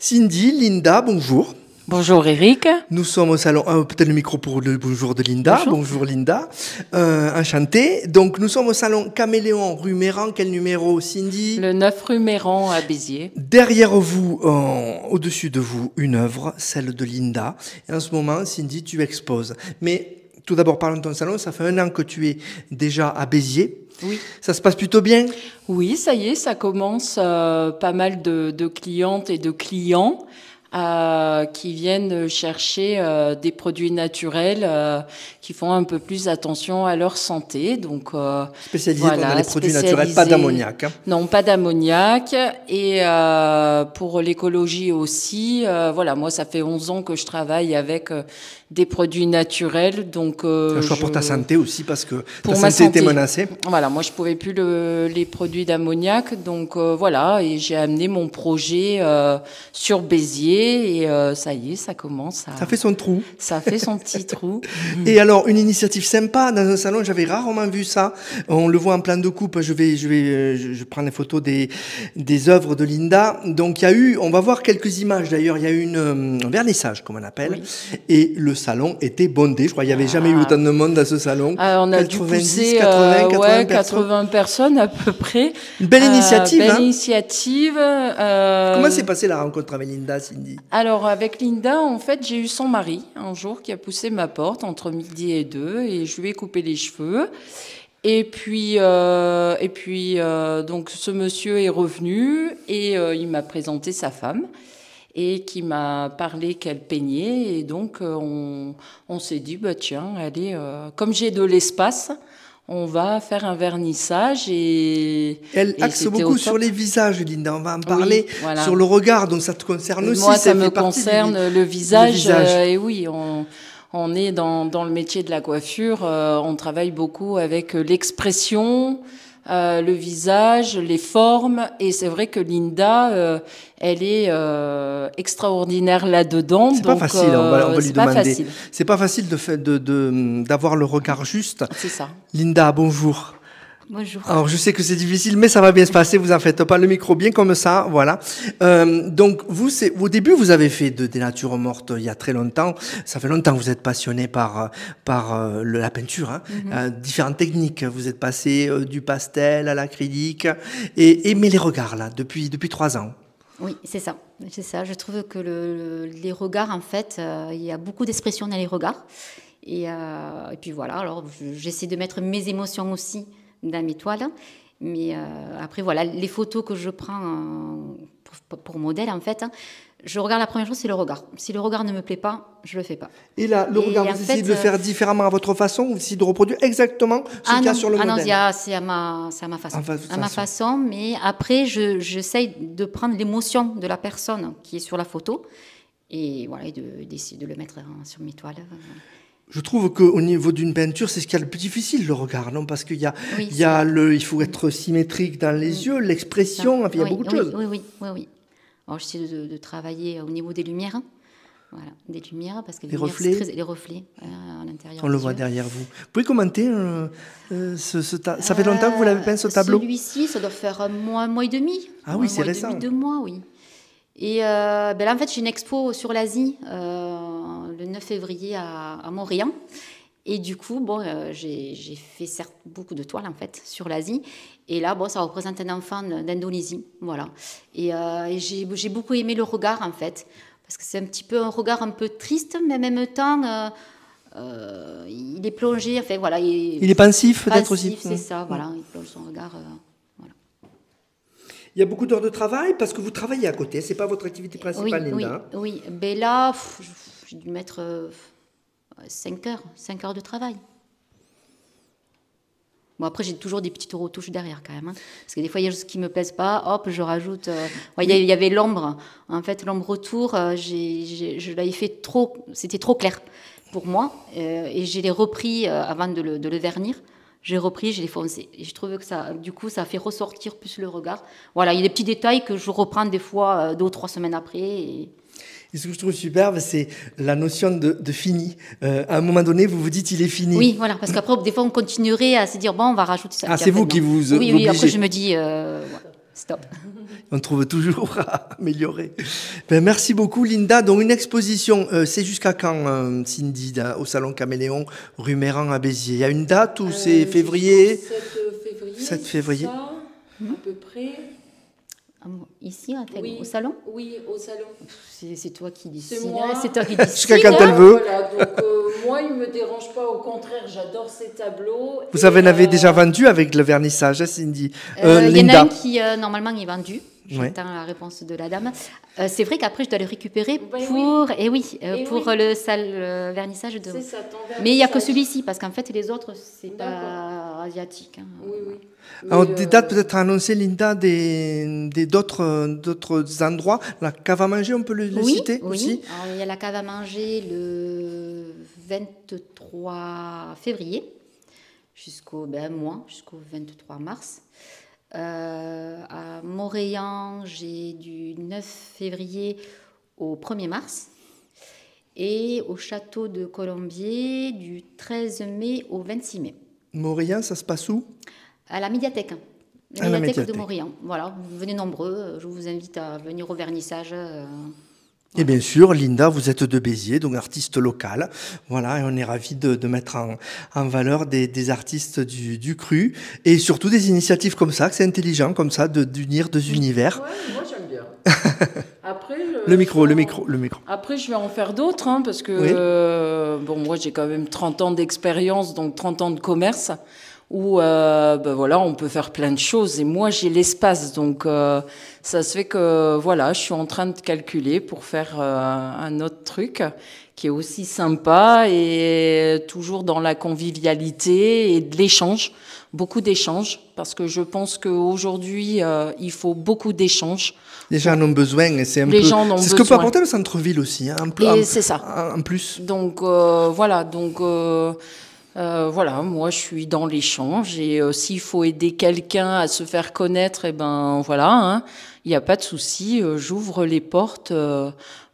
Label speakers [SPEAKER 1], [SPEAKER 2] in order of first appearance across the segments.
[SPEAKER 1] Cindy, Linda, bonjour.
[SPEAKER 2] Bonjour Eric.
[SPEAKER 1] Nous sommes au salon, peut-être le micro pour le bonjour de Linda. Bonjour Linda, enchantée. Donc nous sommes au salon Caméléon, rue Méran. Quel numéro, Cindy?
[SPEAKER 2] Le 9 rue Méran à Béziers.
[SPEAKER 1] Derrière vous, au-dessus de vous, une œuvre, celle de Linda. Et en ce moment, Cindy, tu exposes. Mais tout d'abord, parlons de ton salon. Ça fait 1 an que tu es déjà à Béziers.
[SPEAKER 2] Oui.
[SPEAKER 1] Ça se passe plutôt bien?
[SPEAKER 2] Oui, ça y est, ça commence. Pas mal de clientes et de clients qui viennent chercher des produits naturels, qui font un peu plus attention à leur santé. Donc,
[SPEAKER 1] spécialisé dans les produits naturels, pas d'ammoniac. Hein.
[SPEAKER 2] Non, pas d'ammoniac. Et pour l'écologie aussi, voilà, moi, ça fait 11 ans que je travaille avec des produits naturels. Donc,
[SPEAKER 1] un choix pour ta santé aussi, parce que
[SPEAKER 2] pour
[SPEAKER 1] ta santé était menacée.
[SPEAKER 2] Voilà, moi, je pouvais plus les produits d'ammoniac. Donc, voilà, et j'ai amené mon projet sur Béziers. Et ça y est, ça commence à...
[SPEAKER 1] Ça fait son trou.
[SPEAKER 2] Ça fait son petit trou.
[SPEAKER 1] Et alors, une initiative sympa dans un salon, j'avais rarement vu ça. On le voit en plan de coupe. Je prends les photos des œuvres de Linda. Donc, il y a eu, on va voir quelques images d'ailleurs. Il y a eu un vernissage, comme on appelle. Oui. Et le salon était bondé. Je crois qu'il n'y avait jamais eu autant de monde dans ce salon.
[SPEAKER 2] On a
[SPEAKER 1] 90,
[SPEAKER 2] dû pousser 80 personnes à peu près.
[SPEAKER 1] Une belle initiative.
[SPEAKER 2] Belle initiative.
[SPEAKER 1] Comment s'est passée la rencontre avec Linda, Cindy?
[SPEAKER 2] Alors, avec Linda, en fait, j'ai eu son mari un jour qui a poussé ma porte entre midi et 2 et je lui ai coupé les cheveux. Et puis, donc, ce monsieur est revenu et il m'a présenté sa femme et qui m'a parlé qu'elle peignait. Et donc, on s'est dit, bah, tiens, allez, comme j'ai de l'espace, on va faire un vernissage
[SPEAKER 1] elle axe beaucoup sur les visages, Linda. On va en parler,
[SPEAKER 2] oui, voilà.
[SPEAKER 1] Sur le regard. Donc ça te concerne aussi.
[SPEAKER 2] Moi, ça me concerne le visage. Et oui, on est dans le métier de la coiffure. On travaille beaucoup avec l'expression, le visage, les formes. Et c'est vrai que Linda, elle est extraordinaire là-dedans.
[SPEAKER 1] C'est pas facile, on va lui demander. C'est pas facile d'avoir le regard juste.
[SPEAKER 2] C'est ça.
[SPEAKER 1] Linda, bonjour.
[SPEAKER 3] Bonjour.
[SPEAKER 1] Alors, je sais que c'est difficile, mais ça va bien se passer, vous en faites pas, le micro bien comme ça, voilà. Donc, au début, vous avez fait des natures mortes il y a très longtemps. Ça fait longtemps que vous êtes passionné par la peinture, hein. Différentes techniques. Vous êtes passé du pastel à l'acrylique. Mais les regards, là, depuis 3 ans.
[SPEAKER 3] Oui, c'est ça. C'est ça. Je trouve que les regards, en fait, il y a beaucoup d'expression dans les regards. Et puis voilà, alors j'essaie de mettre mes émotions aussi dans mes toiles. Mais après, voilà, les photos que je prends pour modèle, en fait, je regarde la première chose, c'est le regard. Si le regard ne me plaît pas, je le fais pas.
[SPEAKER 1] Et là, le regard, vous essayez de le faire différemment à votre façon, ou vous essayez de reproduire exactement ce qu'il y a sur le modèle?
[SPEAKER 3] Non, c'est à ma façon. À ma façon, mais après, j'essaye de prendre l'émotion de la personne qui est sur la photo, et voilà, d'essayer de le mettre sur mes toiles.
[SPEAKER 1] Je trouve qu'au niveau d'une peinture, c'est ce qu'il y a le plus difficile, le regard, non? Parce qu'il il faut être symétrique dans les yeux, l'expression, il y a beaucoup de choses.
[SPEAKER 3] Oui. Alors, j'essaie de travailler au niveau des lumières. Voilà, des lumières, parce que
[SPEAKER 1] les reflets
[SPEAKER 3] à l'intérieur.
[SPEAKER 1] On le voit derrière vous. Vous pouvez commenter ça fait longtemps que vous l'avez peint, ce tableau?
[SPEAKER 3] Celui-ci, ça doit faire un mois et demi.
[SPEAKER 1] Ah oui, c'est récent.
[SPEAKER 3] 2 mois, oui. Et là, en fait, j'ai une expo sur l'Asie le 9 février à Montréal. Et du coup, j'ai fait certes beaucoup de toiles, en fait, sur l'Asie. Et là, ça représente un enfant d'Indonésie, voilà. Et j'ai beaucoup aimé le regard, en fait, parce que c'est un petit peu un regard un peu triste, mais en même temps, il est plongé, enfin, voilà.
[SPEAKER 1] Il est pensif, peut-être aussi.
[SPEAKER 3] C'est ça, voilà, il plonge son regard, voilà.
[SPEAKER 1] Il y a beaucoup d'heures de travail, parce que vous travaillez à côté, c'est pas votre activité principale, Linda.
[SPEAKER 3] Oui, mais là, j'ai dû mettre 5 heures de travail. Bon, après, j'ai toujours des petites retouches derrière, quand même. Hein, parce que des fois, il y a des choses qui ne me plaisent pas. Hop, je rajoute... il y avait l'ombre. En fait, l'ombre autour, je l'avais fait trop... C'était trop clair pour moi. Et je l'ai repris avant de le vernir. J'ai repris, je l'ai foncé. Et je trouve que ça, du coup, ça fait ressortir plus le regard. Voilà, il y a des petits détails que je reprends des fois 2 ou 3 semaines après. Et
[SPEAKER 1] ce que je trouve superbe, c'est la notion de fini. À un moment donné, vous vous dites, il est fini.
[SPEAKER 3] Oui, voilà, parce qu'après, des fois, on continuerait à se dire, on va rajouter ça.
[SPEAKER 1] Ah, c'est vous qui vous
[SPEAKER 3] Oui, après, je me dis, stop.
[SPEAKER 1] On trouve toujours à améliorer. Ben, merci beaucoup Linda. Donc une exposition, c'est jusqu'à quand Cindy, au Salon Caméléon, rue Méran à Béziers? Il y a une date ou c'est février? 7 février.
[SPEAKER 2] Ça, à peu près.
[SPEAKER 3] Ici,
[SPEAKER 2] Oui.
[SPEAKER 3] au salon?
[SPEAKER 2] Oui, au salon.
[SPEAKER 3] C'est toi qui dis.
[SPEAKER 2] C'est moi.
[SPEAKER 3] C'est toi qui dis.
[SPEAKER 1] Jusqu'à quand elle veut.
[SPEAKER 2] Voilà, donc moi, il me dérange pas. Au contraire, j'adore ces tableaux.
[SPEAKER 1] Vous en avez déjà vendu avec le vernissage, hein, Cindy?
[SPEAKER 3] Il y en a
[SPEAKER 1] Linda.
[SPEAKER 3] un qui, normalement, est vendu.
[SPEAKER 1] Ouais.
[SPEAKER 3] J'attends la réponse de la dame. C'est vrai qu'après, je dois le récupérer
[SPEAKER 2] Ben
[SPEAKER 3] pour,
[SPEAKER 2] oui.
[SPEAKER 3] pour le vernissage de.
[SPEAKER 2] C'est ça, ton
[SPEAKER 3] Mais il n'y a que
[SPEAKER 2] vernissage.
[SPEAKER 3] celui-ci, parce qu'en fait, les autres, c'est
[SPEAKER 2] D'accord.
[SPEAKER 3] pas asiatique. Hein.
[SPEAKER 2] Oui, oui.
[SPEAKER 1] Alors,
[SPEAKER 2] Mais,
[SPEAKER 1] des dates peut-être à annoncer, Linda, d'autres endroits. La cave à manger, on peut le citer
[SPEAKER 3] oui.
[SPEAKER 1] aussi?
[SPEAKER 3] Alors, il y a la cave à manger le 23 février jusqu'au 23 mars. À Montréal, j'ai du 9 février au 1er mars. Et au château de Colombier, du 13 mai au 26 mai.
[SPEAKER 1] Montréal, ça se passe où?
[SPEAKER 3] À la médiathèque.
[SPEAKER 1] À la médiathèque
[SPEAKER 3] de Montréal. Voilà, venez nombreux. Je vous invite à venir au vernissage.
[SPEAKER 1] Et bien sûr, Linda, vous êtes de Béziers, donc artiste locale. Voilà, et on est ravis de mettre en valeur des artistes du cru et surtout des initiatives comme ça, que c'est intelligent comme ça, d'unir deux univers.
[SPEAKER 2] Ouais, moi j'aime bien. Après,
[SPEAKER 1] Le micro.
[SPEAKER 2] Après, je vais en faire d'autres, hein, parce que bon, moi j'ai quand même 30 ans d'expérience, donc 30 ans de commerce, où ben voilà, on peut faire plein de choses. Et moi, j'ai l'espace, donc ça se fait que voilà, je suis en train de calculer pour faire un autre truc qui est aussi sympa et toujours dans la convivialité et de l'échange, beaucoup d'échanges, parce que je pense qu'aujourd'hui, il faut beaucoup d'échanges.
[SPEAKER 1] Les gens en ont besoin et c'est un
[SPEAKER 2] Les
[SPEAKER 1] peu.
[SPEAKER 2] gens en ont
[SPEAKER 1] C'est ce que peut
[SPEAKER 2] besoin.
[SPEAKER 1] apporter le centre-ville aussi, hein,
[SPEAKER 2] C'est ça.
[SPEAKER 1] En plus.
[SPEAKER 2] Donc voilà, voilà, moi je suis dans l'échange et s'il faut aider quelqu'un à se faire connaître, et ben voilà, hein, il n'y a pas de souci, j'ouvre les portes.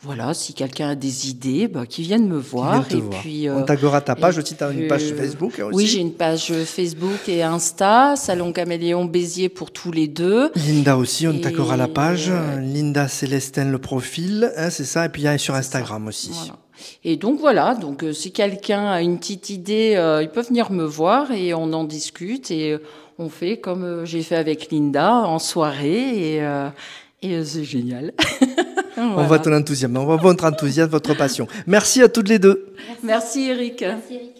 [SPEAKER 2] Voilà, si quelqu'un a des idées, bah, qu'il vienne me voir. Puis,
[SPEAKER 1] on taguera ta page aussi, tu as une page Facebook aussi.
[SPEAKER 2] Oui, j'ai une page Facebook et Insta, Salon Caméléon Béziers pour tous les deux.
[SPEAKER 1] Linda aussi, on
[SPEAKER 2] Et
[SPEAKER 1] taguera la page. Linda Célestin, le profil, hein, c'est ça. Et puis il y a sur Instagram aussi.
[SPEAKER 2] Voilà. Et donc voilà, donc si quelqu'un a une petite idée, il peut venir me voir et on en discute et on fait comme j'ai fait avec Linda en soirée et c'est génial. Voilà.
[SPEAKER 1] On voit ton enthousiasme, on voit votre enthousiasme, votre passion. Merci à toutes les deux.
[SPEAKER 2] Merci Eric.
[SPEAKER 3] Merci Eric.